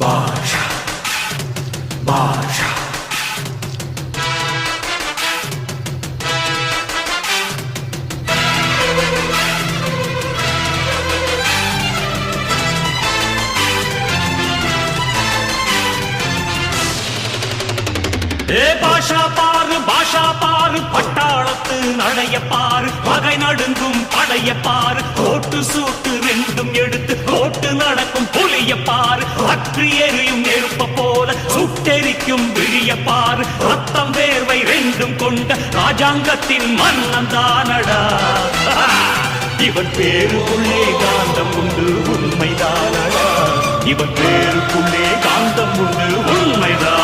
பாஷா பாஷா பாஷா பாரு பட்டாளத்து நடைய பாரு பகை நடுங்கும் படைய பாரு கோட்டு சூட்டு ரெண்டும் எடுத்து கோட்டு நடக்கும் புலிய பாரு அற்று எரியும் நெருப்ப போல சுட்டெரிக்கும் விழிய பாரு ரத்தம் வேர்வை ரெண்டும் கொண்ட ராஜாங்கத்தின் மன்னன் தானடா இவன் பேருக்குள்ளே காந்தம் உண்டு உண்மைதானடா இவன் பேருக்குள்ளே காந்தம் உண்டு உண்மைதான்